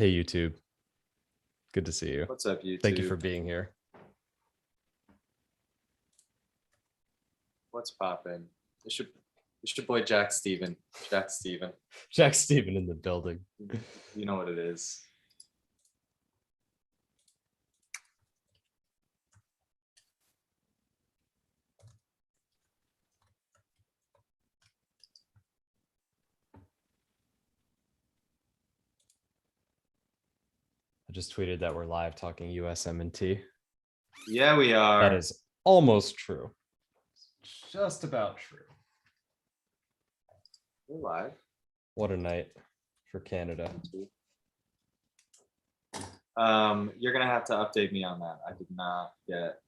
Hey, YouTube. Good to see you. What's up, YouTube? Thank you for being here. What's poppin'? It's your boy Jack Steven. Jack Steven. Jack Steven in the building. You know what it is. I just tweeted that we're live talking USMNT. Yeah, we are. That is almost true. Just about true. We're live. What a night for Canada. You're gonna have to update me on that. I did not get.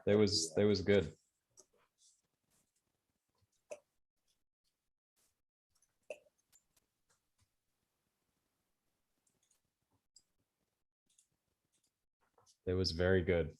That was good. It was very good.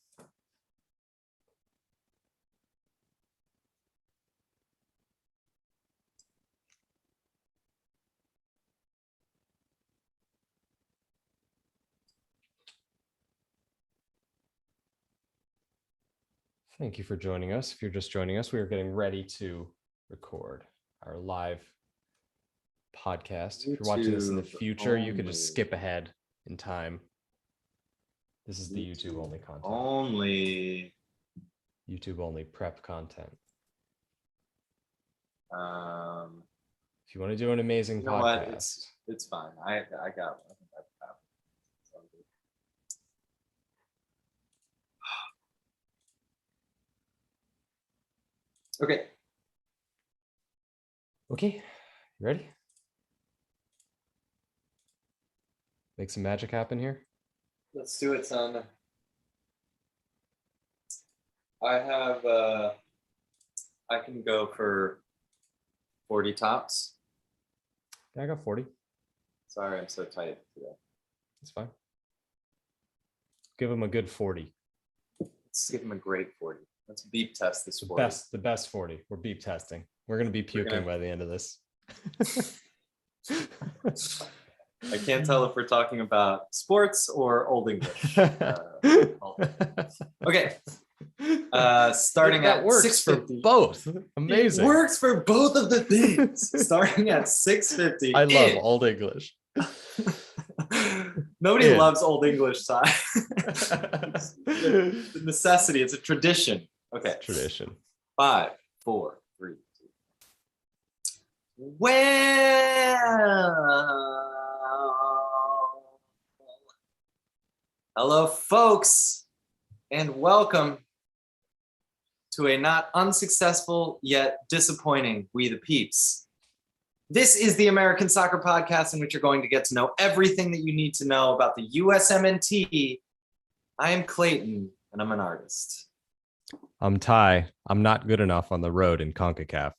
Thank you for joining us. If you're just joining us, we are getting ready to record our live podcast. If you're watching this in the future, you could just skip ahead in time. This is the YouTube only content. Only. YouTube only prep content. If you want to do an amazing you know podcast. What? It's fine. I got one. I think I have it. Okay. Okay. You ready? Make some magic happen here. Let's do it, son. I have, I can go for 40 tops. Yeah, I got 40. Sorry, I'm so tight today. That's fine. Give him a good 40. Let's give him a great 40. Let's beep test this 40. The best 40. We're beep testing. We're going to be puking by the end of this. I can't tell if we're talking about sports or Old English. Okay. Starting at works for 650. both. Amazing. It works for both of the things. Starting at 650. I love Old English. Nobody loves Old English time. It's a necessity. It's a tradition. Okay. It's tradition. 5, 4, 3, 2. Well. Hello, folks, and welcome to a not unsuccessful yet disappointing We the Peeps. This is the American Soccer Podcast in which you're going to get to know everything that you need to know about the USMNT. I am Clayton, and I'm an artist. I'm Ty. I'm not good enough on the road in CONCACAF.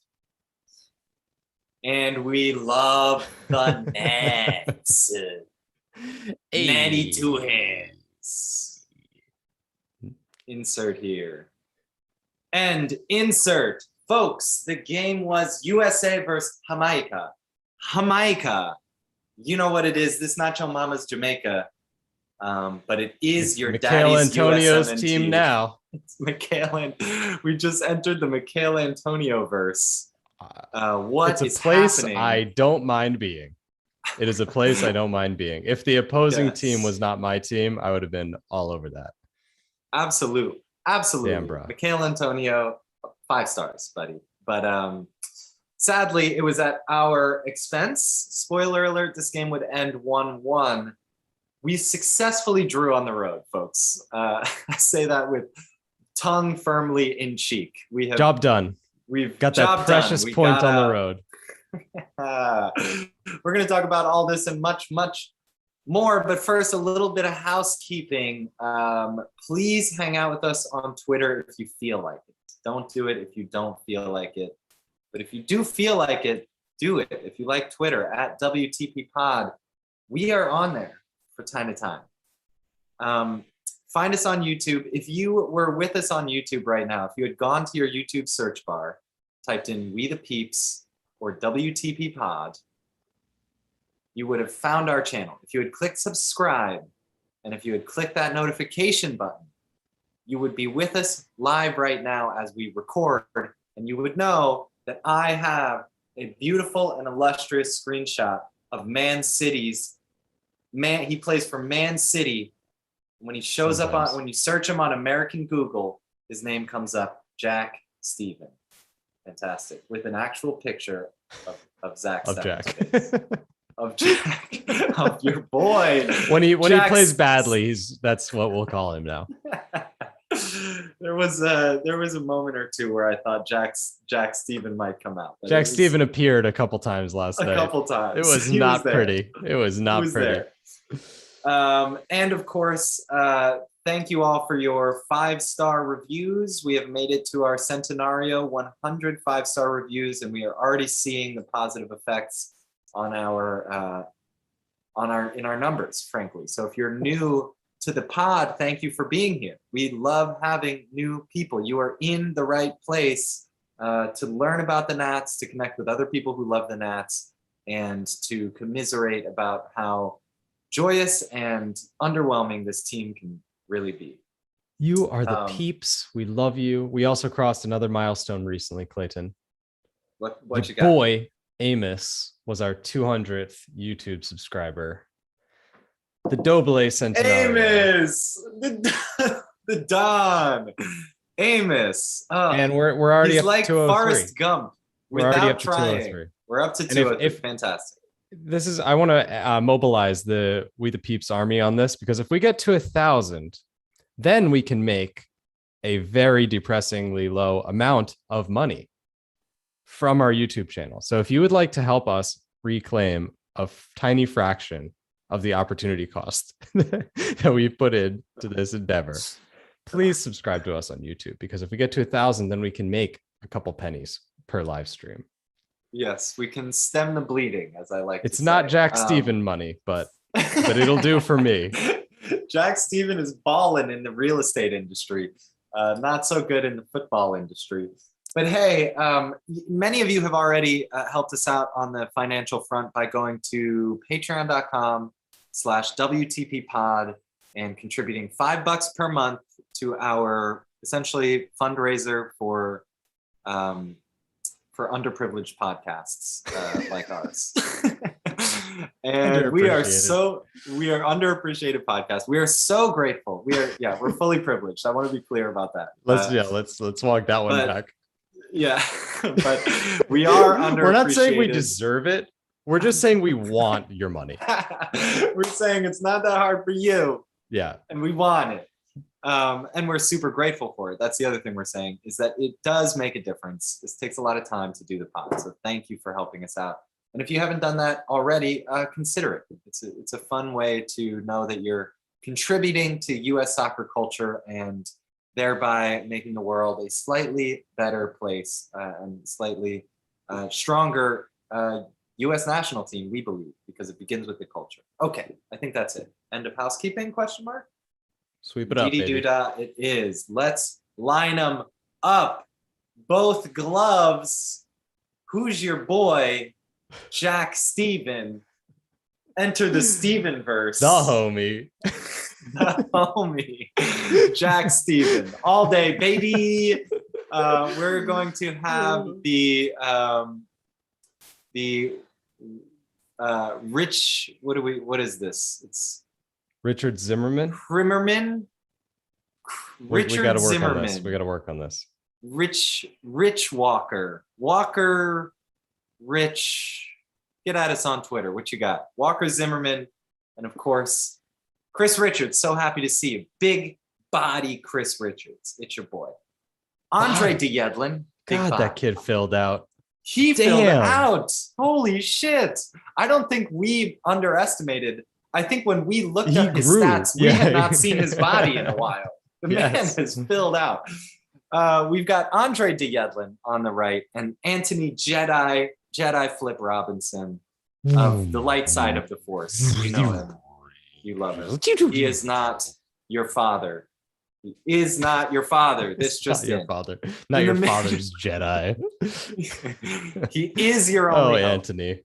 And we love the Nets. Natty two hands. Insert here. And insert. Folks, the game was USA versus Jamaica. Jamaica. You know what it is. This is not your mama's Jamaica. But it is your Mikhail daddy's Antonio's USMNT. team now. It's Mikhail. We just entered the Mikhail Antonio verse. What is it's a place happening? I don't mind being. It is a place I don't mind being. If the opposing team was not my team, I would have been all over that. Absolutely. Damn, bro. Mikhail Antonio, 5 stars, buddy. But sadly, it was at our expense. Spoiler alert, this game would end 1-1. We successfully drew on the road, folks. I say that with tongue firmly in cheek. We have job done. We've got that precious point on the road. We're going to talk about all this and much, much more. But first, a little bit of housekeeping. Please hang out with us on Twitter if you feel like it. Don't do it if you don't feel like it. But if you do feel like it, do it. If you like Twitter, at WTP Pod, we are on there for time to time. Find us on YouTube. If you were with us on YouTube right now, if you had gone to your YouTube search bar, typed in We the Peeps or WTP Pod, you would have found our channel. If you had clicked subscribe, and if you had clicked that notification button, you would be with us live right now as we record, and you would know that I have a beautiful and illustrious screenshot of Man City's man. He plays for Man City. When he shows up on, when you search him on American Google, his name comes up, Jack Steven. Fantastic. With an actual picture of Zach. Of Jack. Of Jack. Of your boy. When he plays badly, that's what we'll call him now. There was a moment or two where I thought Jack Steven might come out. Jack Steven appeared a couple times last night. A couple times. It was not pretty. It was not pretty. And of course, thank you all for your 5-star reviews. We have made it to our centenario, 100 5-star reviews, and we are already seeing the positive effects on our numbers, frankly. So if you're new to the pod, thank you for being here. We love having new people. You are in the right place to learn about the Nats, to connect with other people who love the Nats, and to commiserate about how joyous and underwhelming this team can really be. You are the peeps. We love you. We also crossed another milestone recently, Clayton. What you got? Boy, Amos was our 200th YouTube subscriber. The Doble Centenario. Amos! The Don! Amos! Oh, and we're already up like to 203. Forrest Gump. We're already up Without to trying. 203. We're up to 203. Fantastic. This is, I want to mobilize the We the Peeps army on this, because if we get to 1,000, then we can make a very depressingly low amount of money from our YouTube channel. So if you would like to help us reclaim a tiny fraction of the opportunity cost that we put into this endeavor, please subscribe to us on YouTube, because if we get to 1,000, then we can make a couple pennies per live stream. Yes, we can stem the bleeding, as I like to say. It's not Jack Steven money, but it'll do for me. Jack Steven is balling in the real estate industry, not so good in the football industry. But hey, many of you have already helped us out on the financial front by going to patreon.com/WTP pod and contributing $5 per month to our essentially fundraiser for underprivileged podcasts like ours. And we are underappreciated podcast. We are so grateful. We're fully privileged. I want to be clear about that. Let's walk that one back. Yeah, but we are underappreciated. We're not saying we deserve it. We're just saying we want your money. We're saying it's not that hard for you. Yeah. And we want it. And we're super grateful for it. That's the other thing we're saying, is that it does make a difference. This takes a lot of time to do the pod. So thank you for helping us out. And if you haven't done that already, consider it. It's a fun way to know that you're contributing to U.S. soccer culture and thereby making the world a slightly better place and slightly stronger U.S. national team, we believe, because it begins with the culture. Okay, I think that's it. End of housekeeping, question mark? Sweep it up, baby. Doodah, it is. Let's line them up. Both gloves. Who's your boy? Jack Steven. Enter the Stevenverse. The homie. The homie. Jack Steven. All day, baby. We're going to have the rich, what is this? It's Richard Zimmerman. Richard we gotta work Zimmerman. on this. We got to work on this. Rich Walker. Rich. Get at us on Twitter. What you got? Walker Zimmerman. And of course, Chris Richards. So happy to see you. Big body Chris Richards. It's your boy. Andre DeYedlin. God, that kid filled out. He filled out. Holy shit. I don't think we underestimated. I think when we looked up his stats, we had not seen his body in a while. The man has filled out. We've got Andre DeYedlin on the right and Anthony Jedi Flip Robinson of the light side of the Force. You know him. You love him. He is not your father. He is not your father. This just your father. Not your father's Jedi. He is your only Anthony.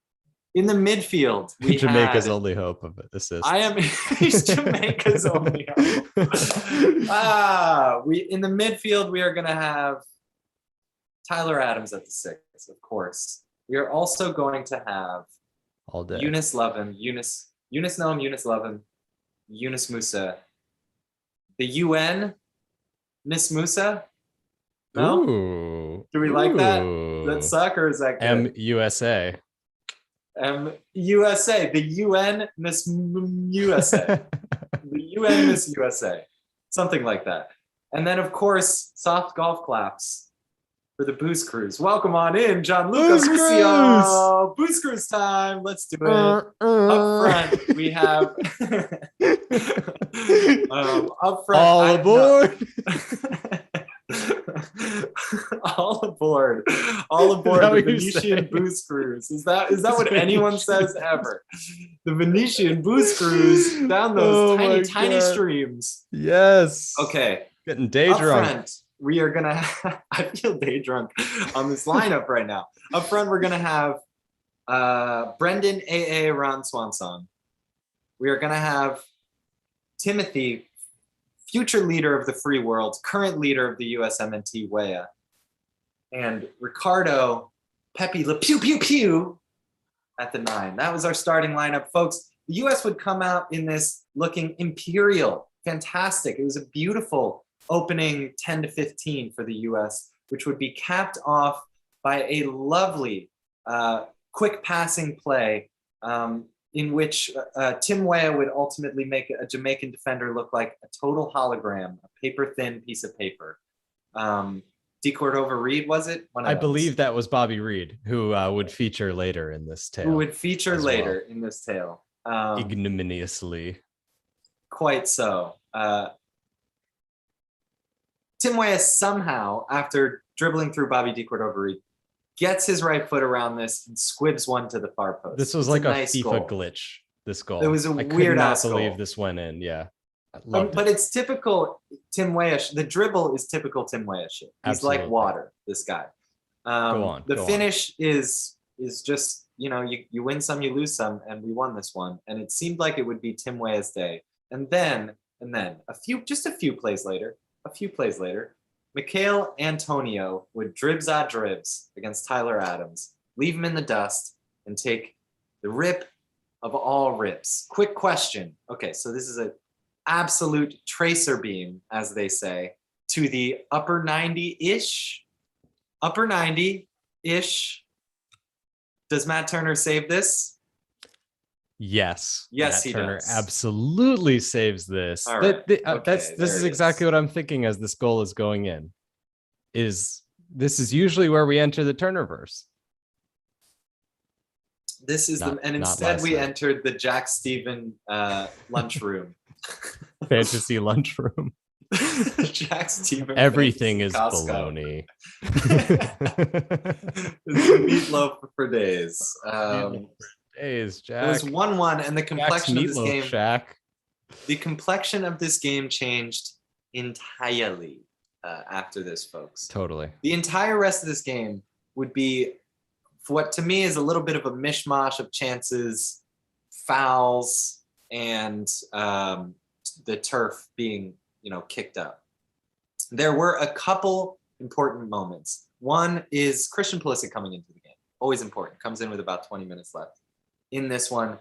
In the midfield, we Jamaica's had, only hope of assist. I am he's Jamaica's only hope. In the midfield, we are going to have Tyler Adams at the 6, of course. We are also going to have All day. Eunice Lovin, Eunice Noam, Eunice Lovin, Eunice Musa. The UN, Miss Musa? No? Ooh. Do we like that? Does that suck or is that good? MUSA. USA, the UN Miss USA. The UN Miss USA. Something like that. And then, of course, soft golf claps for the Booze Cruise. Welcome on in, Gianluca Booze Ruscio. Booze Cruise time. Let's do it. Up front, we have up front. All aboard. All aboard the Venetian Booze Cruise. Is that what anyone says ever? The Venetian Booze Cruise down those tiny streams. Yes. Okay. Getting day Up drunk. front, we are gonna I feel day drunk on this lineup right now. Up front, we're gonna have Brendan A.A. Ron Swanson. We are gonna have Timothy, future leader of the free world, current leader of the USMNT WEA, and Ricardo Pepe Le Pew Pew Pew at the 9. That was our starting lineup, folks. The US would come out in this looking imperial, fantastic. It was a beautiful opening 10 to 15 for the US, which would be capped off by a lovely quick passing play in which Tim Weah would ultimately make a Jamaican defender look like a total hologram, a paper-thin piece of paper. D. Cordova-Reed, was it? I believe that was Bobby Reed, who would feature later in this tale. Who would feature later in this tale. Ignominiously. Quite so. Tim Weah somehow, after dribbling through Bobby D. Cordova-Reed, gets his right foot around this and squibs one to the far post. This was like a nice FIFA glitch, this goal. It was a weird ass goal. I could not believe this went in, yeah. But it's typical Tim Weah. The dribble is typical Tim Weah shit. He's Absolutely. Like water, this guy. The finish is just, you win some, you lose some, and we won this one. And it seemed like it would be Tim Weah's day. And then a few plays later, Mikhail Antonio would dribs against Tyler Adams, leave him in the dust, and take the rip of all rips. Quick question. Okay, so this is an absolute tracer beam, as they say, to the upper 90-ish. Upper 90-ish. Does Matt Turner save this? Yes. Yes, Matt he Turner does. absolutely saves this. All right. This is exactly what I'm thinking as this goal is going in. This is usually where we enter the Turnerverse. This is and instead we entered the Jack Steven lunchroom. Fantasy lunchroom. Jack Steven. Everything is baloney. It's meatloaf for days. Jack. It was 1-1, and the complexion of this game. Shaq. The complexion of this game changed entirely after this, folks. Totally. The entire rest of this game would be, for what to me is a little bit of a mishmash of chances, fouls, and the turf being, kicked up. There were a couple important moments. One is Christian Pulisic coming into the game. Always important. Comes in with about 20 minutes left in this one.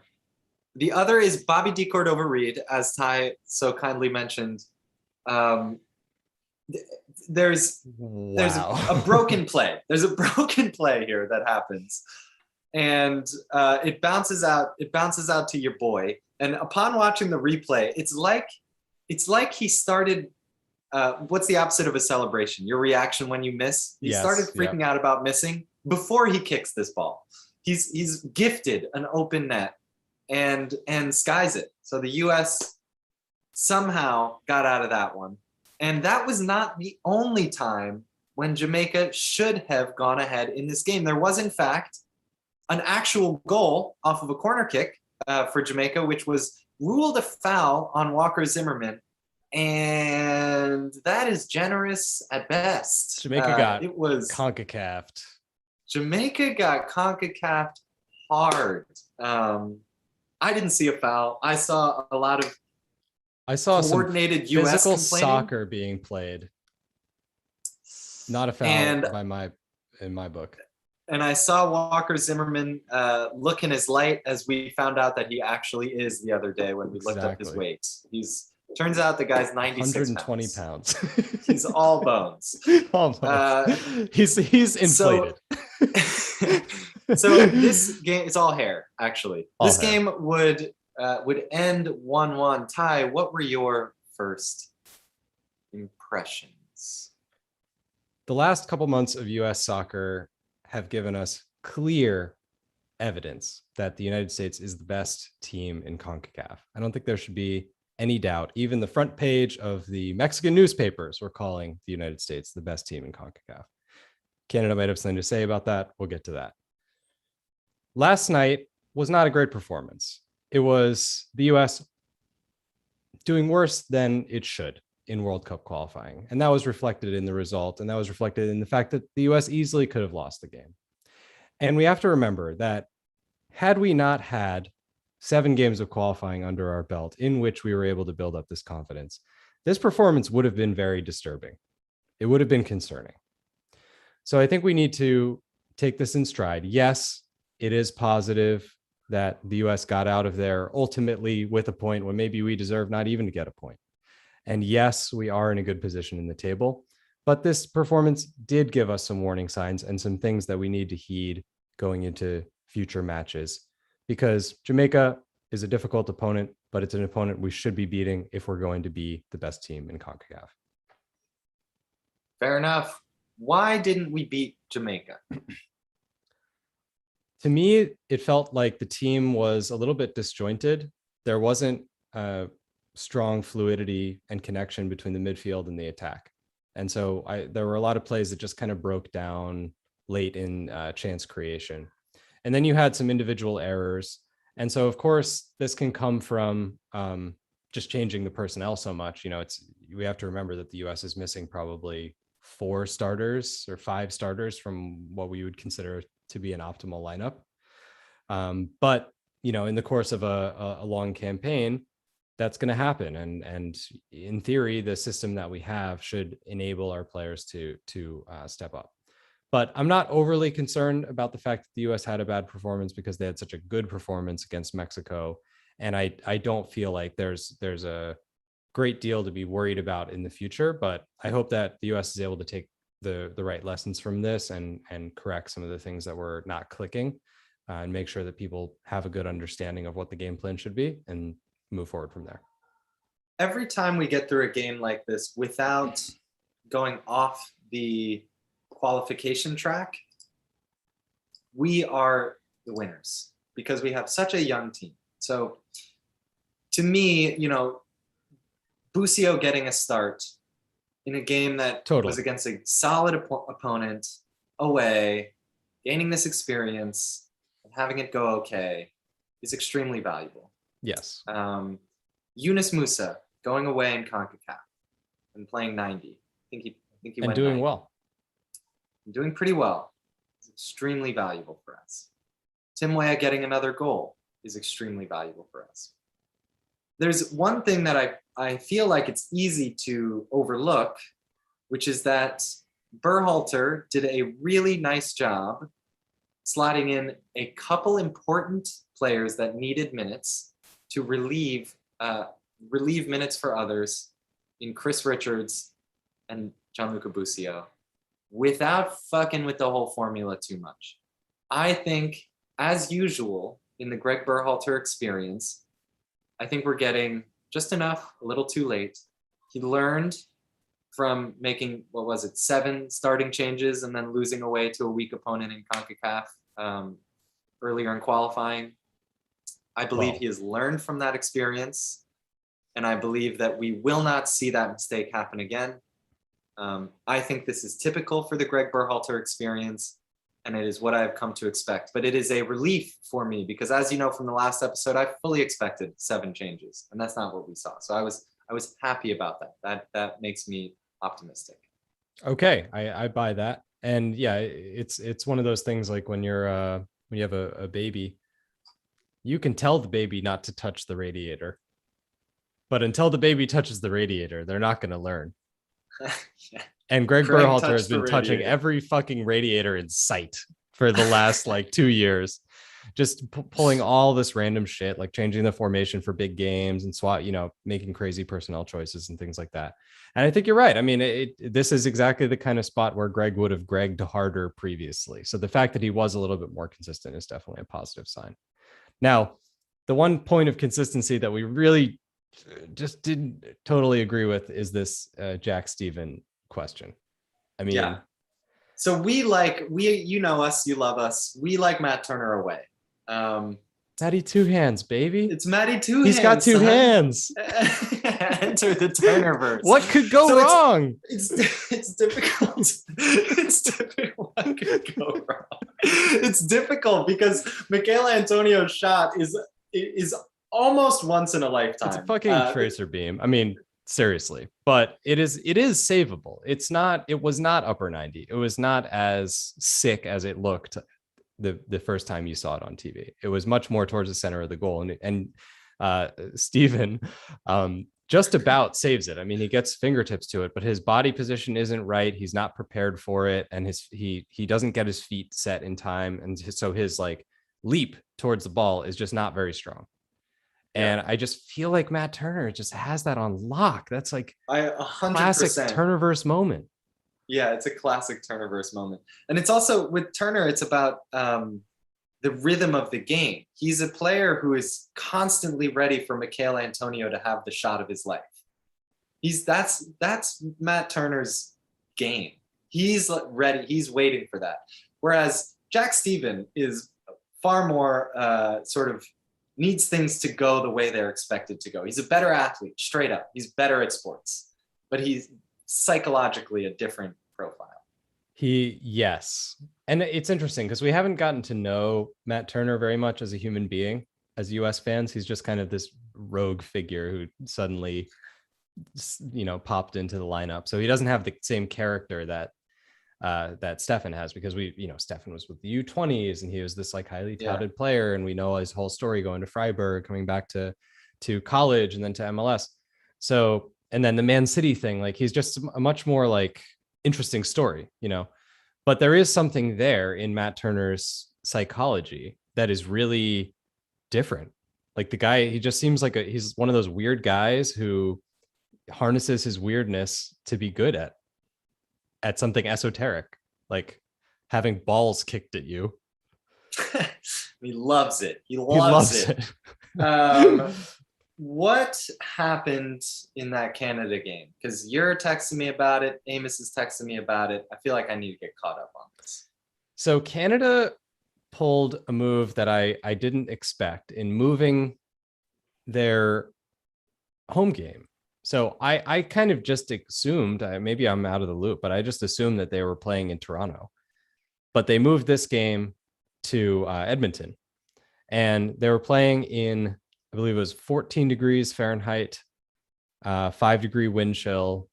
The other is Bobby D. Cordova-Reed, as Ty so kindly mentioned. There's a broken play. There's a broken play here that happens, and it bounces out. It bounces out to your boy. And upon watching the replay, it's like he started. What's the opposite of a celebration? Your reaction when you miss. He started freaking out about missing before he kicks this ball. He's gifted an open net and skies it. So the US somehow got out of that one. And that was not the only time when Jamaica should have gone ahead in this game. There was, in fact, an actual goal off of a corner kick for Jamaica, which was ruled a foul on Walker Zimmerman. And that is generous at best. Jamaica got CONCACAF'd. Jamaica got CONCACAF'd hard. I didn't see a foul. I saw a lot of coordinated some US physical complaining. soccer being played. Not a foul And in my book. And I saw Walker Zimmerman look in his light as we found out that he actually is the other day when we looked up his weight. Turns out the guy's 96 120 pounds. He's all bones. He's inflated. So this game, it's all hair, actually. This hair. game would end 1-1. Ty, what were your first impressions? The last couple months of US soccer have given us clear evidence that the United States is the best team in CONCACAF. I don't think there should be any doubt. Even the front page of the Mexican newspapers were calling the United States the best team in CONCACAF. Canada might have something to say about that. We'll get to that. Last night was not a great performance. It was the US doing worse than it should in World Cup qualifying. And that was reflected in the result. And that was reflected in the fact that the US easily could have lost the game. And we have to remember that had we not had 7 games of qualifying under our belt in which we were able to build up this confidence, this performance would have been very disturbing. It would have been concerning. So I think we need to take this in stride. Yes, it is positive that the US got out of there ultimately with a point when maybe we deserve not even to get a point. And yes, we are in a good position in the table, but this performance did give us some warning signs and some things that we need to heed going into future matches, because Jamaica is a difficult opponent, but it's an opponent we should be beating if we're going to be the best team in CONCACAF. Fair enough. Why didn't we beat Jamaica? To me, it felt like the team was a little bit disjointed. There wasn't strong fluidity and connection between the midfield and the attack. And so there were a lot of plays that just kind of broke down late in chance creation. And then you had some individual errors. And so, of course, this can come from just changing the personnel so much. You know, we have to remember that the US is missing probably 4 starters or 5 starters from what we would consider to be an optimal lineup. But, you know, in the course of a long campaign, that's going to happen. And in theory, the system that we have should enable our players to step up. But I'm not overly concerned about the fact that the US had a bad performance because they had such a good performance against Mexico. And I don't feel like there's a great deal to be worried about in the future, but I hope that the US is able to take the right lessons from this and correct some of the things that were not clicking and make sure that people have a good understanding of what the game plan should be and move forward from there. Every time we get through a game like this without going off the qualification track, we are the winners because we have such a young team. So to me, you know, Busio getting a start in a game that was against a solid opponent away, gaining this experience and having it go okay is extremely valuable. Yes. Yunus Musa going away in CONCACAF and playing 90. I think he went doing 90. well. Doing pretty well. It's extremely valuable for us. Tim Weah getting another goal is extremely valuable for us. There's one thing that I feel like it's easy to overlook, which is that Berhalter did a really nice job slotting in a couple important players that needed minutes to relieve minutes for others in Chris Richards and Gianluca Busio without fucking with the whole formula too much. I think, as usual in the Greg Berhalter experience, I think we're getting just enough, a little too late. He learned from making, 7 starting changes and then losing away to a weak opponent in CONCACAF earlier in qualifying. I believe he has learned from that experience, and I believe that we will not see that mistake happen again. I think this is typical for the Greg Berhalter experience, and it is what I've come to expect. But it is a relief for me because, as you know from the last episode, I fully expected 7 changes, and that's not what we saw. So I was happy about that. That makes me optimistic. Okay, I buy that. And yeah, it's one of those things like when you're when you have a baby, you can tell the baby not to touch the radiator. But until the baby touches the radiator, they're not going to learn. Yeah. And Greg Greg Berhalter has touched the been touching radiator. every fucking radiator in sight for the last like 2 years, just pulling all this random shit, like changing the formation for big games and swat, making crazy personnel choices and things like that. And I think you're right. I mean, this is exactly the kind of spot where Greg would have Gregged harder previously. So the fact that he was a little bit more consistent is definitely a positive sign. Now, the one point of consistency that we really just didn't totally agree with is this Jack Steven question. I mean, yeah. So you know us, you love us. We like Matt Turner away. Matty Two Hands, baby. It's Matty Two Hands. He's got two hands. Enter the Turnerverse. What could go wrong? It's difficult. It's difficult. What could go wrong? It's difficult because Michail Antonio's shot is almost once in a lifetime. It's a fucking tracer beam. I mean, seriously, but it is savable. It was not upper 90. It was not as sick as it looked the first time you saw it on TV. It was much more towards the center of the goal. And Steven just about saves it. I mean, he gets fingertips to it, but his body position isn't right. He's not prepared for it. And he doesn't get his feet set in time. And so his like leap towards the ball is just not very strong. And I just feel like Matt Turner just has that on lock. That's like a 100%. classic Turnerverse moment. Yeah, it's a classic Turnerverse moment. And it's also with Turner, it's about the rhythm of the game. He's a player who is constantly ready for Michail Antonio to have the shot of his life. That's Matt Turner's game. He's ready. He's waiting for that. Whereas Jack Steven is far more sort of needs things to go the way they're expected to go. He's a better athlete, straight up. He's better at sports, but he's psychologically a different profile. Yes. And it's interesting because we haven't gotten to know Matt Turner very much as a human being. As US fans, he's just kind of this rogue figure who suddenly, popped into the lineup. So he doesn't have the same character that Stefan has, because Stefan was with the U20s and he was this like highly touted player, and we know his whole story going to Freiburg, coming back to college and then to MLS. So, and then the Man City thing, like he's just a much more like interesting story, but there is something there in Matt Turner's psychology that is really different. Like the guy, he just seems like he's one of those weird guys who harnesses his weirdness to be good at something esoteric, like having balls kicked at you. He loves it. He loves it. What happened in that Canada game? Because you're texting me about it. Amos is texting me about it. I feel like I need to get caught up on this. So Canada pulled a move that I didn't expect in moving their home game. So I kind of just assumed, maybe I'm out of the loop, but I just assumed that they were playing in Toronto. But they moved this game to Edmonton, and they were playing in, I believe it was 14 degrees Fahrenheit, 5-degree wind chill,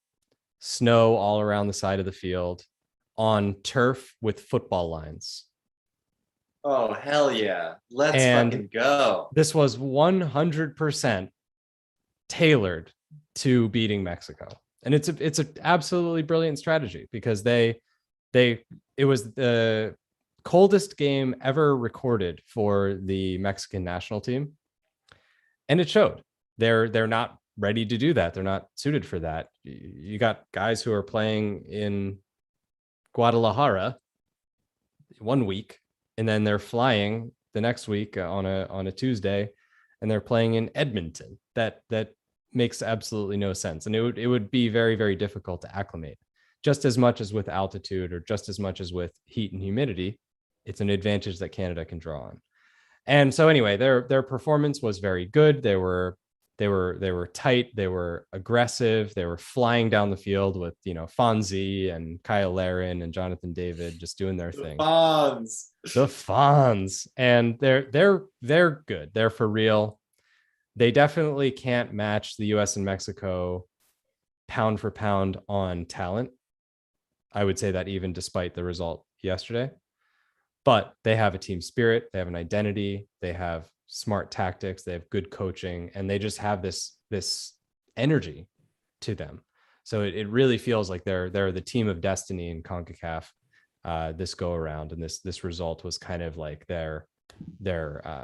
snow all around the side of the field, on turf with football lines. Oh, hell yeah. Let's fucking go. This was 100% tailored to beating Mexico. And it's an absolutely brilliant strategy, because it was the coldest game ever recorded for the Mexican national team. And it showed. They're not ready to do that. They're not suited for that. You got guys who are playing in Guadalajara 1 week, and then they're flying the next week on a Tuesday, and they're playing in Edmonton. That makes absolutely no sense. And it would be very, very difficult to acclimate. Just as much as with altitude, or just as much as with heat and humidity, it's an advantage that Canada can draw on. And so anyway, their performance was very good. They were tight. They were aggressive. They were flying down the field with, Fonzie and Kyle Larin and Jonathan David just doing their thing. The Fonz. And they're good. They're for real. They definitely can't match the US and Mexico pound for pound on talent. I would say that even despite the result yesterday. but they have a team spirit, they have an identity, they have smart tactics, they have good coaching, and they just have this energy to them. So it really feels like they're the team of destiny in CONCACAF this go around, and this result was kind of like their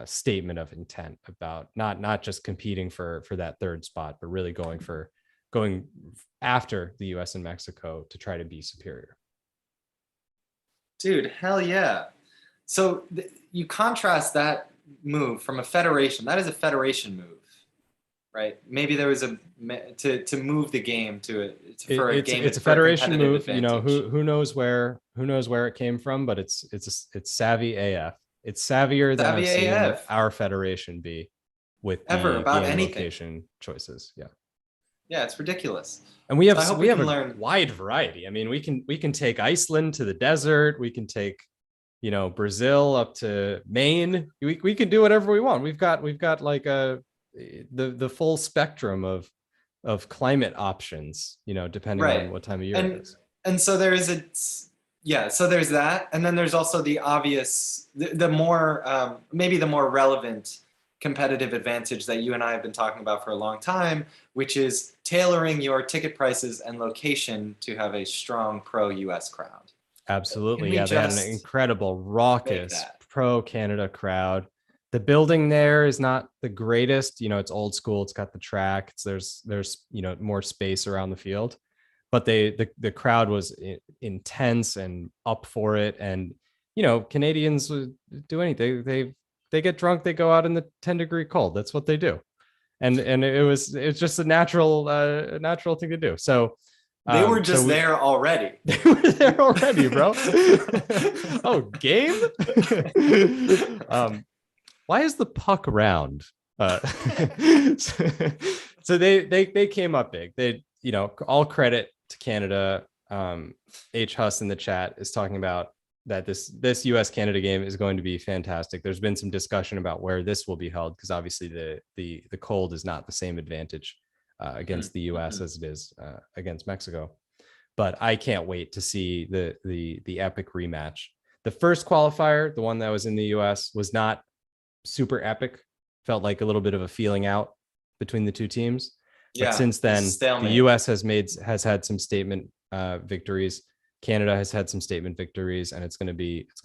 statement of intent about not just competing for that third spot, but really going after the US and Mexico to try to be superior. Dude, hell yeah. So you contrast that move from a federation. That is a federation move, right? Maybe there was to move the game for a game. It's a for federation move. advantage. You know, who knows where it came from, but it's savvy AF. It's savvier than I've seen our federation be with ever the about game anything. location choices. Yeah. Yeah, it's ridiculous. And we have a wide variety. I mean, we can take Iceland to the desert. We can take, you know, Brazil up to Maine. We can do whatever we want. We've got like the full spectrum of climate options, you know, depending on what time of year it is. And so there is so there's that, and then there's also the obvious, the more maybe the more relevant competitive advantage that you and I have been talking about for a long time, which is tailoring your ticket prices and location to have a strong pro-US crowd. Absolutely. Yeah, they had an incredible raucous pro-Canada crowd. The building there is not the greatest, you know, it's old school, it's got the track, there's you know, more space around the field, but the crowd was intense and up for it. And, you know, Canadians would do anything. They get drunk, they go out in the 10-degree cold. That's what they do. And it's just a natural thing to do. So they were just there already. They were there already, bro. Oh, game? Why is the puck round? So they came up big. They, you know, all credit to Canada. H Huss in the chat is talking about that this US Canada game is going to be fantastic. There's been some discussion about where this will be held, because obviously the cold is not the same advantage against the US as it is against Mexico. But I can't wait to see the epic rematch. The first qualifier, the one that was in the US, was not super epic. Felt like a little bit of a feeling out between the two teams. But since then, the US has had some statement victories. Canada has had some statement victories, and it's going to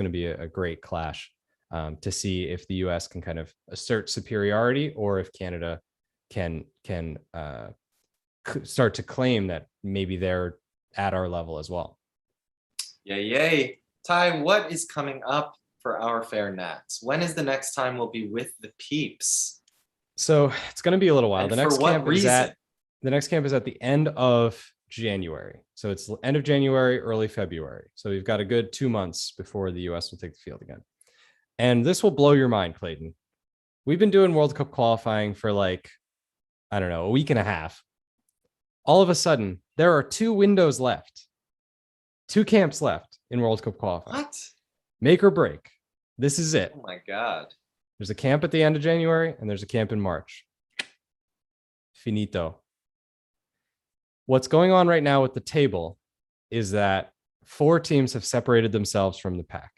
be a great clash to see if the US can kind of assert superiority, or if Canada can start to claim that maybe they're at our level as well. Yay. Ty, what is coming up for our fair Nats? When is the next time we'll be with the peeps? So it's going to be a little while. And the next camp is at the end of January. So it's end of January, early February. So we've got a good 2 months before the US will take the field again. And this will blow your mind, Clayton. We've been doing World Cup qualifying for like, I don't know, a week and a half. All of a sudden, there are 2 windows left. 2 camps left in World Cup qualifying. What? Make or break. This is it. Oh my God. There's a camp at the end of January, and there's a camp in March. Finito. What's going on right now with the table is that 4 teams have separated themselves from the pack.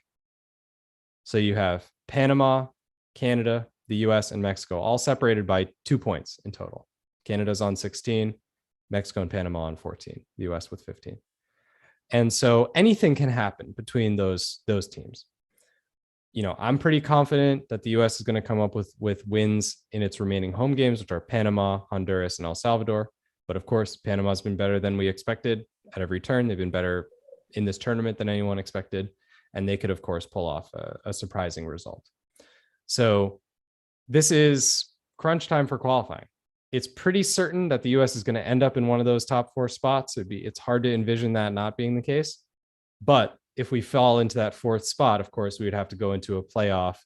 So you have Panama, Canada, the US, and Mexico, all separated by 2 points in total. Canada's on 16, Mexico and Panama on 14, the US with 15. And so anything can happen between those teams. You know, I'm pretty confident that the US is going to come up with wins in its remaining home games, which are Panama, Honduras, and El Salvador. But of course, Panama's been better than we expected at every turn. They've been better in this tournament than anyone expected. And they could, of course, pull off a surprising result. So this is crunch time for qualifying. It's pretty certain that the US is going to end up in one of those top 4 spots. It's hard to envision that not being the case. But if we fall into that 4th spot, of course, we would have to go into a playoff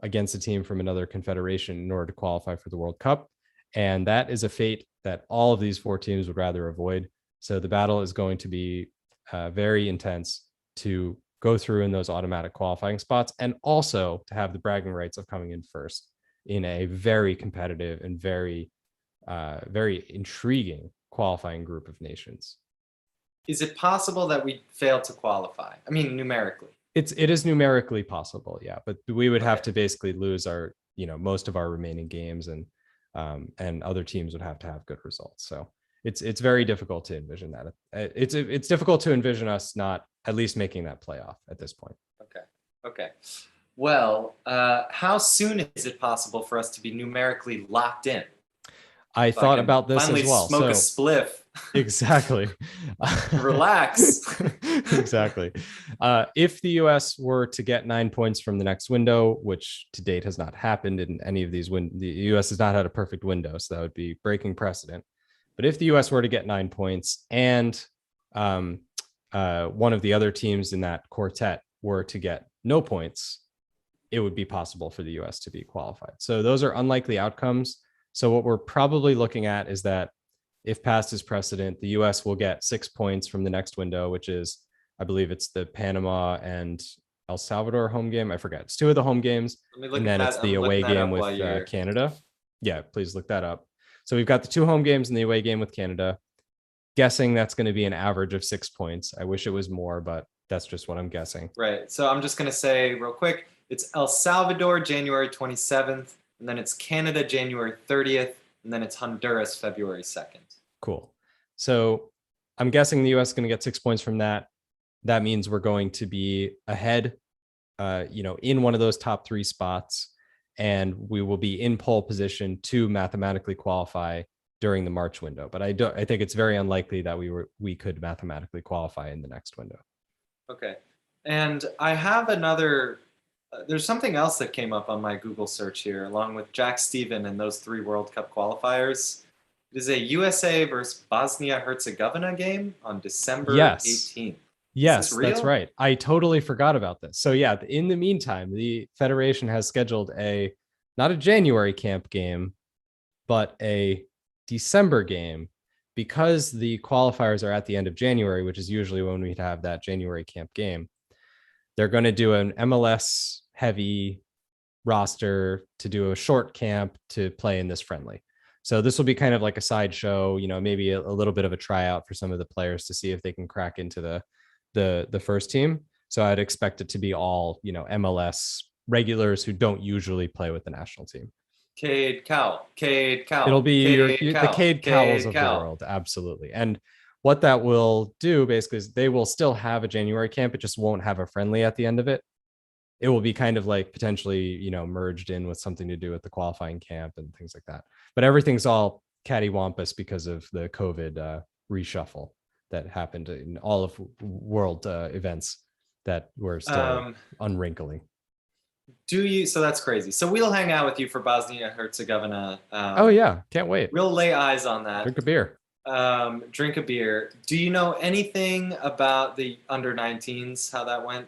against a team from another confederation in order to qualify for the World Cup. And that is a fate that all of these 4 teams would rather avoid. So the battle is going to be very intense to go through in those automatic qualifying spots, and also to have the bragging rights of coming in first in a very competitive and very intriguing qualifying group of nations. Is it possible that we fail to qualify? I mean, numerically. it is numerically possible, yeah, but we would have Okay. to basically lose our, most of our remaining games, and other teams would have to have good results. So it's very difficult to envision that. It's difficult to envision us not at least making that playoff at this point. Okay. Okay. Well, how soon is it possible for us to be numerically locked in? I So I thought can about this finally as well. smoke a So spliff. exactly. Relax. Exactly. If the US were to get 9 points from the next window, which to date has not happened in any of these, the US has not had a perfect window, so that would be breaking precedent. But if the US were to get 9 points and one of the other teams in that quartet were to get no points, it would be possible for the US to be qualified. So those are unlikely outcomes. So what we're probably looking at is that if past is precedent, the US will get 6 points from the next window, which is, I believe it's the Panama and El Salvador home game. I forget. It's two of the home games. Let me look And at then that. it's the I'm looking away that game up while with you're. Canada. Yeah, please look that up. So we've got the two home games and the away game with Canada. Guessing that's going to be an average of 6 points. I wish it was more, but that's just what I'm guessing. Right. So I'm just going to say real quick, it's El Salvador, January 27th, and then it's Canada, January 30th, and then it's Honduras, February 2nd. Cool. So I'm guessing the US is going to get 6 points from that. That means we're going to be ahead, in one of those top three spots, and we will be in pole position to mathematically qualify during the March window. But I think it's very unlikely that we could mathematically qualify in the next window. Okay. And I have another, there's something else that came up on my Google search here, along with Jack Steven and those 3 World Cup qualifiers. It is a USA versus Bosnia-Herzegovina game on December Yes. 18th. Yes, that's real? right. I totally forgot about this. So yeah, in the meantime, the Federation has scheduled not a January camp game, but a December game, because the qualifiers are at the end of January, which is usually when we'd have that January camp game. They're going to do an MLS heavy roster to do a short camp to play in this friendly. So this will be kind of like a sideshow, maybe a little bit of a tryout for some of the players to see if they can crack into the first team. So I'd expect it to be all, MLS regulars who don't usually play with the national team. Cade Cowell. It'll be the Cade Cowells of the world. Absolutely. And what that will do basically is they will still have a January camp. It just won't have a friendly at the end of it. It will be kind of like potentially, merged in with something to do with the qualifying camp and things like that. But everything's all cattywampus because of the COVID reshuffle that happened in all of world events that we're still unwrinkling. So that's crazy. So we'll hang out with you for Bosnia-Herzegovina. Oh yeah, can't wait. We'll lay eyes on that. Drink a beer. Drink a beer. Do you know anything about the under-19s, how that went?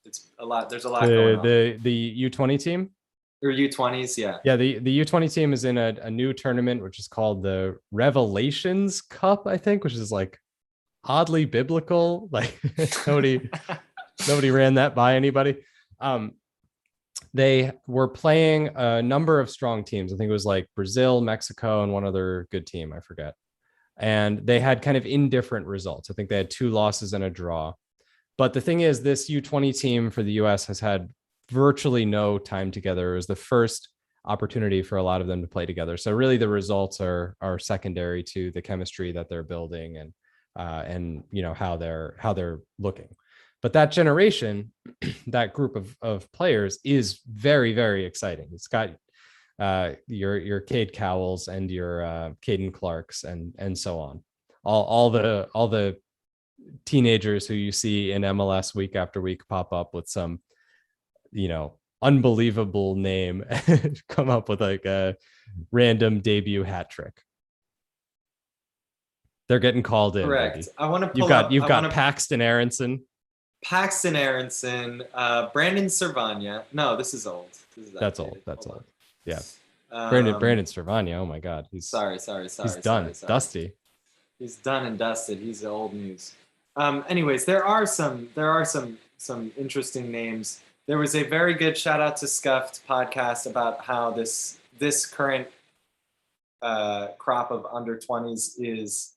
It's a lot. There's a lot going on. The U20 team? Or U20s, yeah. Yeah, the U20 team is in a new tournament, which is called the Revelations Cup, I think, which is like oddly biblical. Like nobody ran that by anybody. They were playing a number of strong teams. I think it was like Brazil, Mexico, and one other good team, I forget. And they had kind of indifferent results. I think they had 2 losses and a draw. But the thing is, this U20 team for the US has had virtually no time together. It was the first opportunity for a lot of them to play together. So really the results are secondary to the chemistry that they're building and how they're looking. But that generation, that group of players is very, very exciting. It's got your Cade Cowells and your Caden Clarks and so on. All the teenagers who you see in MLS week after week pop up with some, unbelievable name come up with like a random debut hat trick. They're getting called in. Correct. Baby. I want to pull You've got Paxton Aronson. Brandon Servania. No, this is old. That's old. Yeah. Brandon Servania. Oh my God. Sorry. He's done. Sorry. Dusty. He's done and dusted. He's old news. Anyways, there are some interesting names. There was a very good shout out to Scuffed podcast about how this current crop of under 20s is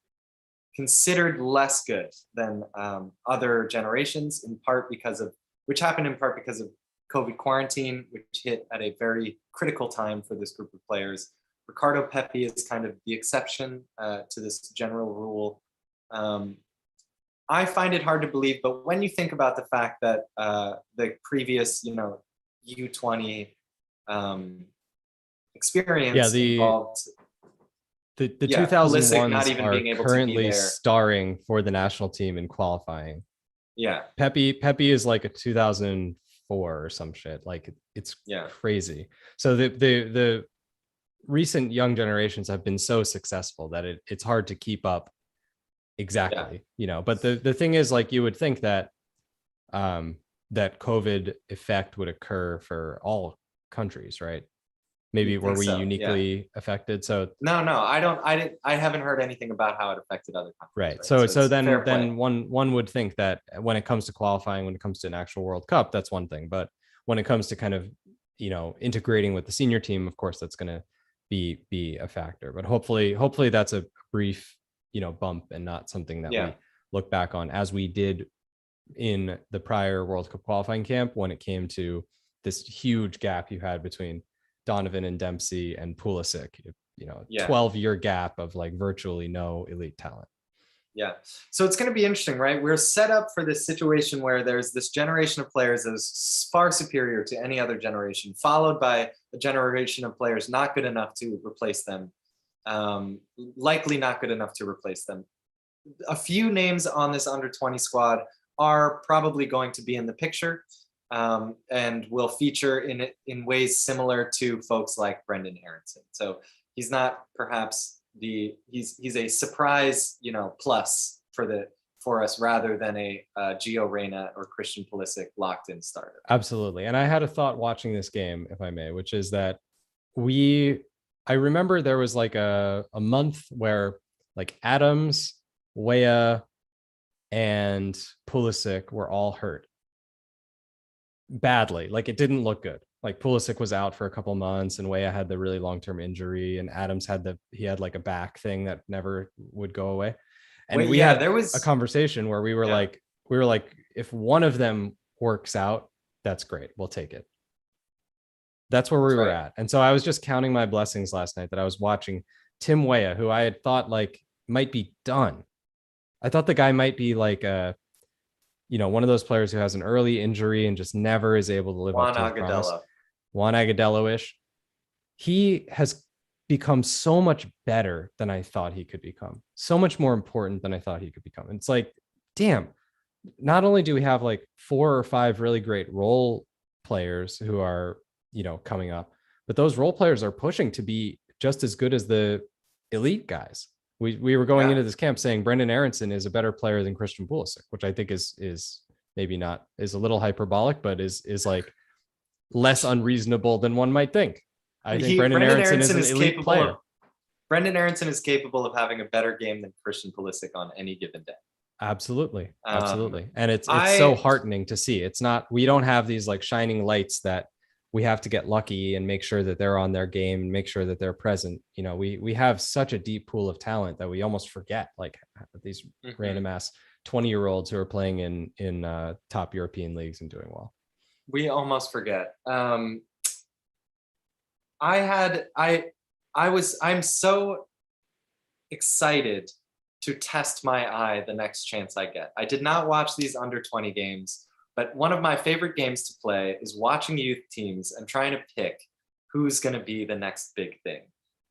considered less good than other generations, which happened in part because of COVID quarantine, which hit at a very critical time for this group of players. Ricardo Pepi is kind of the exception to this general rule. I find it hard to believe, but when you think about the fact that the previous, U20 experience involved the 2001s not even are being able currently to be there. starring for the national team in qualifying. Yeah, Pepi is like a 2004 or some shit. Like it's crazy. So the recent young generations have been so successful that it's hard to keep up exactly. But the thing is, like, you would think that that COVID effect would occur for all countries, right? Maybe were we uniquely affected? So no, I haven't heard anything about how it affected other countries. Right. So then one would think that when it comes to qualifying, when it comes to an actual World Cup, that's one thing. But when it comes to kind of, integrating with the senior team, of course, that's going to be a factor. But hopefully that's a brief, bump and not something that we look back on, as we did in the prior World Cup qualifying camp, when it came to this huge gap you had between Donovan and Dempsey and Pulisic, 12-year gap of like virtually no elite talent. Yeah. So it's going to be interesting, right? We're set up for this situation where there's this generation of players that is far superior to any other generation, followed by a generation of players not good enough to replace them, likely not good enough to replace them. A few names on this under-20 squad are probably going to be in the picture. And will feature in ways similar to folks like Brendan Aronson. So he's not perhaps he's a surprise, plus for us rather than a Gio Reyna or Christian Pulisic locked in starter. Absolutely. And I had a thought watching this game, if I may, which is that I remember there was like a month where like Adams, Weah, and Pulisic were all hurt badly. Like it didn't look good. Like Pulisic was out for a couple months, and Weah had the really long-term injury, and Adams had like a back thing that never would go away. And there was a conversation where we were like, if one of them works out, that's great. We'll take it. That's where we were at. And so I was just counting my blessings last night that I was watching Tim Weah, who I had thought like might be done. I thought the guy might be like one of those players who has an early injury and just never is able to live up to his promise. Juan Agudelo-ish. He has become so much better than I thought he could become. So much more important than I thought he could become. It's like, damn, not only do we have like 4 or 5 really great role players who are, coming up, but those role players are pushing to be just as good as the elite guys. We were going into this camp saying Brendan Aronson is a better player than Christian Pulisic, which I think is maybe not, is a little hyperbolic, but is like less unreasonable than one might think. I think Brendan Aronson is an elite player. Brendan Aronson is capable of having a better game than Christian Pulisic on any given day. Absolutely. And it's so heartening to see. It's not, we don't have these like shining lights that we have to get lucky and make sure that they're on their game and make sure that they're present. We have such a deep pool of talent that we almost forget, like these random ass 20-year-olds who are playing in top European leagues and doing well. We almost forget. I'm so excited to test my eye the next chance I get. I did not watch these under 20 games, but one of my favorite games to play is watching youth teams and trying to pick who's going to be the next big thing.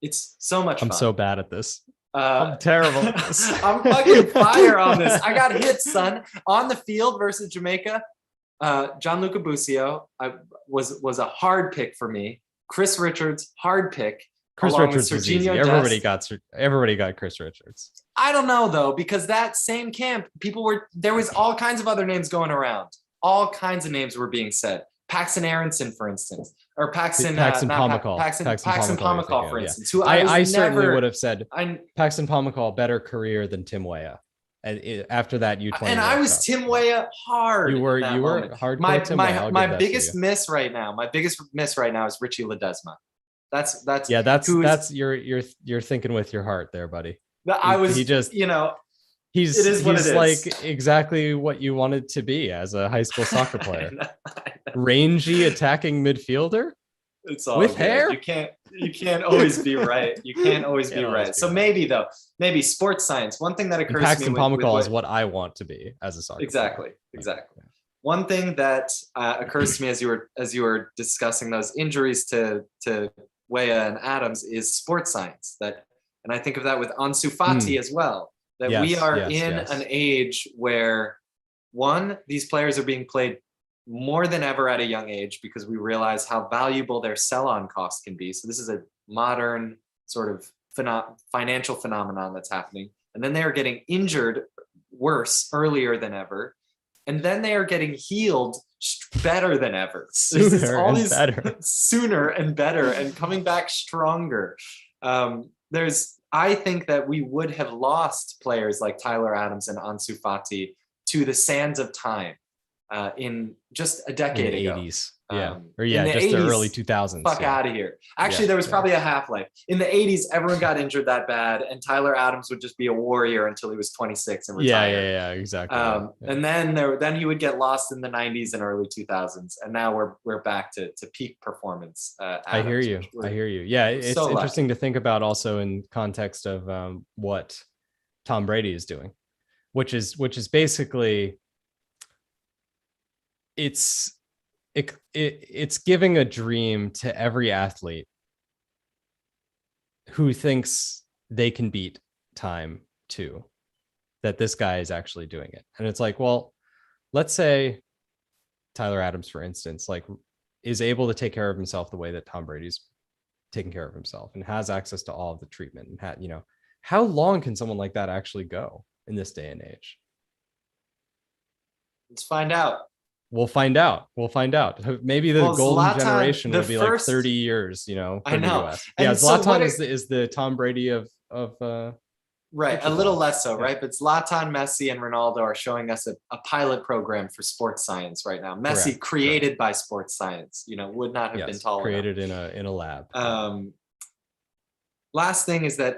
It's so much fun. I'm so bad at this. I'm terrible at this. I'm fucking fire on this. I got hit, son, on the field versus Jamaica. Gianluca Busio was a hard pick for me. Chris Richards, hard pick. Chris Richards was easy. Everybody got Chris Richards. I don't know though, because that same camp, there was all kinds of other names going around. All kinds of names were being said. Paxton Aronson, for instance, or Paxton Pomykal, for instance. Who I certainly would have said Paxton Pomykal better career than Tim Weah. And after that U20, and I was Tim Weah hard. You were hard. My biggest miss right now is Richie Ledesma. That's you're thinking with your heart there, buddy. He just It is what it he's is. like exactly what you wanted to be as a high school soccer player. I know. Rangy attacking midfielder It's all with good. hair. You can't always be right. You can't always be right. So maybe though, maybe sports science. One thing that And occurs Paxton to me Pomykal is what I want to be as a soccer exactly, player. exactly. One thing that occurs to me as you were discussing those injuries to Weah and Adams is sports science. And I think of that with Ansu Fati as well. That we are in an age where one, these players are being played more than ever at a young age because we realize how valuable their sell-on cost can be. So this is a modern sort of financial phenomenon that's happening. And then they are getting injured worse earlier than ever. And then they are getting healed better than ever. Sooner and better and coming back stronger. I think that we would have lost players like Tyler Adams and Ansu Fati to the sands of time in just a decade ago. 80s. In the the 80s, early 2000s. Fuck out of here. Actually, there was probably a half-life. In the 80s, everyone got injured that bad, and Tyler Adams would just be a warrior until he was 26 and retire. Yeah, exactly. And then he would get lost in the 90s and early 2000s, and now we're back to peak performance. I hear you. Yeah, it's so interesting to think about also in context of what Tom Brady is doing, which is basically it's giving a dream to every athlete who thinks they can beat time too, that this guy is actually doing it. And it's like, well, let's say Tyler Adams, for instance, like is able to take care of himself the way that Tom Brady's taking care of himself and has access to all of the treatment and how long can someone like that actually go in this day and age? Let's find out. We'll find out. Maybe the golden generation will be like 30 years, for the US. Yeah, Zlatan is the Tom Brady of right, a little less so, right? But Zlatan, Messi, and Ronaldo are showing us a pilot program for sports science right now. Messi created by sports science, would not have been tall created enough. in a lab. Last thing is that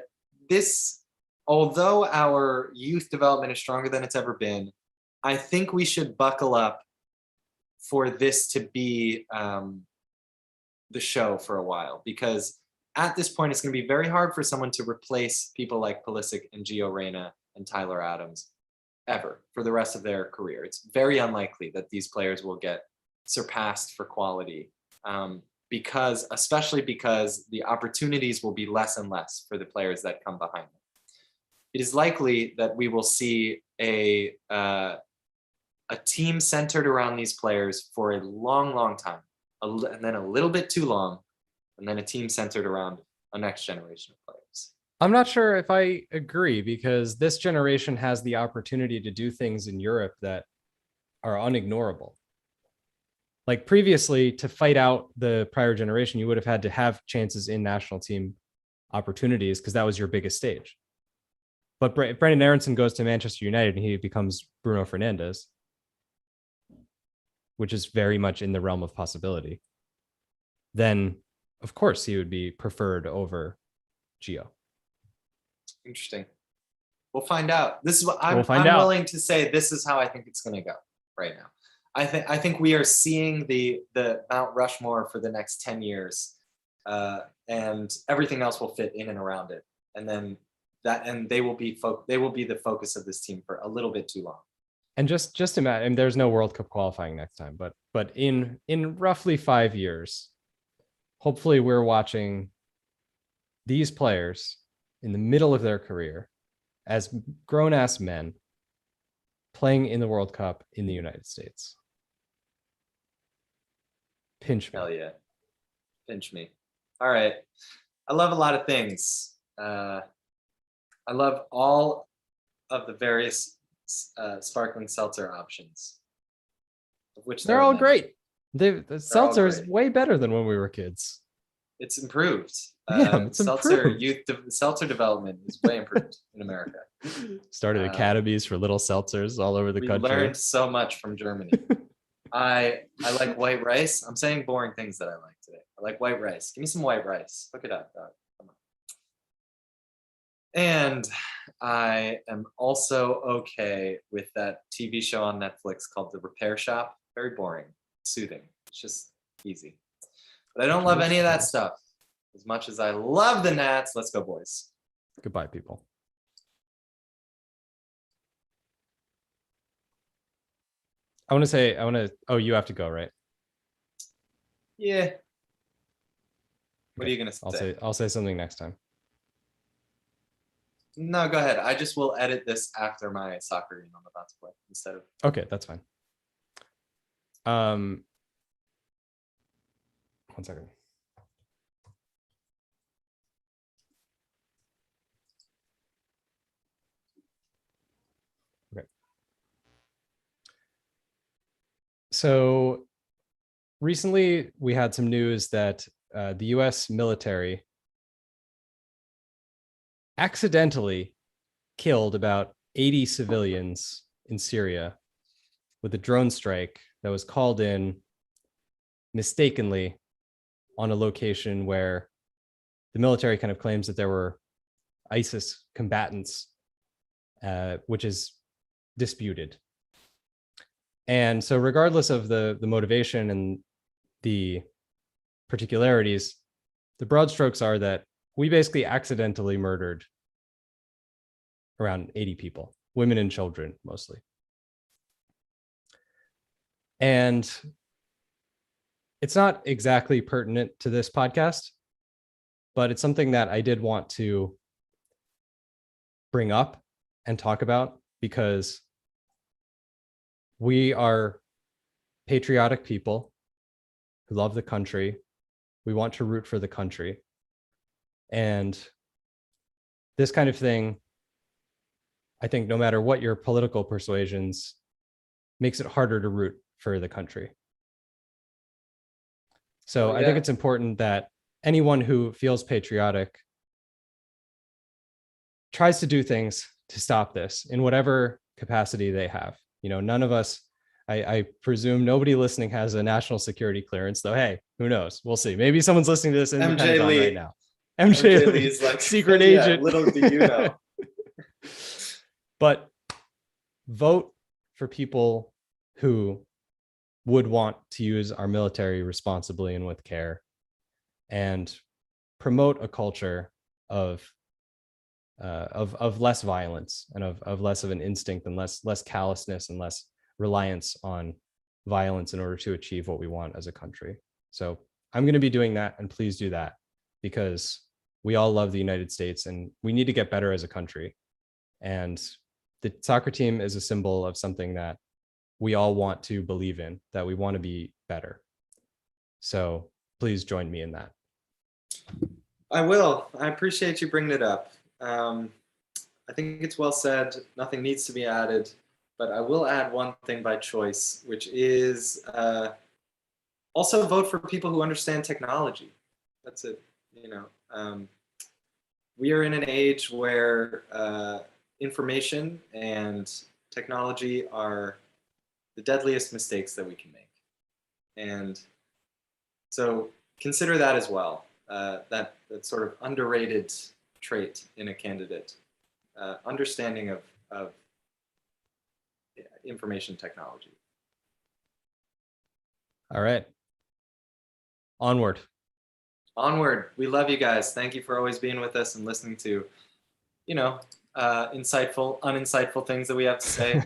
although our youth development is stronger than it's ever been, I think we should buckle up for this to be the show for a while, because at this point, it's going to be very hard for someone to replace people like Pulisic and Gio Reyna and Tyler Adams ever for the rest of their career. It's very unlikely that these players will get surpassed for quality, especially because the opportunities will be less and less for the players that come behind them. It is likely that we will see a team centered around these players for a long, long time, and then a little bit too long, and then a team centered around a next generation of players. I'm not sure if I agree, because this generation has the opportunity to do things in Europe that are unignorable. Like previously, to fight out the prior generation, you would have had to have chances in national team opportunities because that was your biggest stage. But if Brandon Aronson goes to Manchester United and he becomes Bruno Fernandes, which is very much in the realm of possibility, then of course he would be preferred over Gio. Interesting. We'll find out. This is what I'm willing to say. This is how I think it's going to go right now. I think we are seeing the Mount Rushmore for the next 10 years, and everything else will fit in and around it. And then they will be the focus of this team for a little bit too long. And just imagine, and there's no World Cup qualifying next time, but in roughly 5 years, hopefully we're watching these players in the middle of their career as grown-ass men playing in the World Cup in the United States. Pinch me. Hell yeah. Pinch me. All right. I love a lot of things. I love all of the various sparkling seltzer options, of which they're all great. The seltzer is way better than when we were kids. It's improved. It's improved. Seltzer development is way improved in America. Started academies for little seltzers all over the country. We learned so much from Germany. I like white rice. I'm saying boring things that I like today. I like white rice. Give me some white rice. Look it up, dog. Come on. And I am also okay with that TV show on Netflix called The Repair Shop. Very boring, soothing. It's just easy. But I don't love any of that stuff. As much as I love the Nats, let's go, boys. Goodbye, people. Oh, you have to go, right? Yeah. What are you gonna say? I'll say something next time. No, go ahead. I just will edit this after my soccer game I'm about to play instead of. Okay, that's fine. 1 second. Okay. So recently we had some news that the US military accidentally killed about 80 civilians in Syria with a drone strike that was called in mistakenly on a location where the military kind of claims that there were ISIS combatants, which is disputed. And so regardless of the motivation and the particularities, the broad strokes are that we basically accidentally murdered around 80 people, women and children mostly. And it's not exactly pertinent to this podcast, but it's something that I did want to bring up and talk about because we are patriotic people who love the country. We want to root for the country. And this kind of thing, I think no matter what your political persuasions, makes it harder to root for the country. So I think it's important that anyone who feels patriotic tries to do things to stop this in whatever capacity they have. You know, none of us, I presume nobody listening has a national security clearance, though. Hey, who knows? We'll see. Maybe someone's listening to this in the Pentagon right now. MJ Lee is like secret agent. Little do you know. But vote for people who would want to use our military responsibly and with care, and promote a culture of less violence and of less of an instinct and less callousness and less reliance on violence in order to achieve what we want as a country. So I'm going to be doing that, and please do that, because we all love the United States and we need to get better as a country. And the soccer team is a symbol of something that we all want to believe in, that we want to be better. So please join me in that. I will. I appreciate you bringing it up. I think it's well said. Nothing needs to be added, but I will add one thing by choice, which is also vote for people who understand technology. That's it. You know, we are in an age where information and technology are the deadliest mistakes that we can make. And so consider that as well, that sort of underrated trait in a candidate, understanding of information technology. All right. Onward. Onward. We love you guys. Thank you for always being with us and listening to, you know, insightful, uninsightful things that we have to say.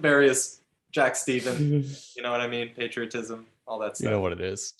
Various Jack Stephen, you know what I mean? Patriotism, all that stuff. You know what it is.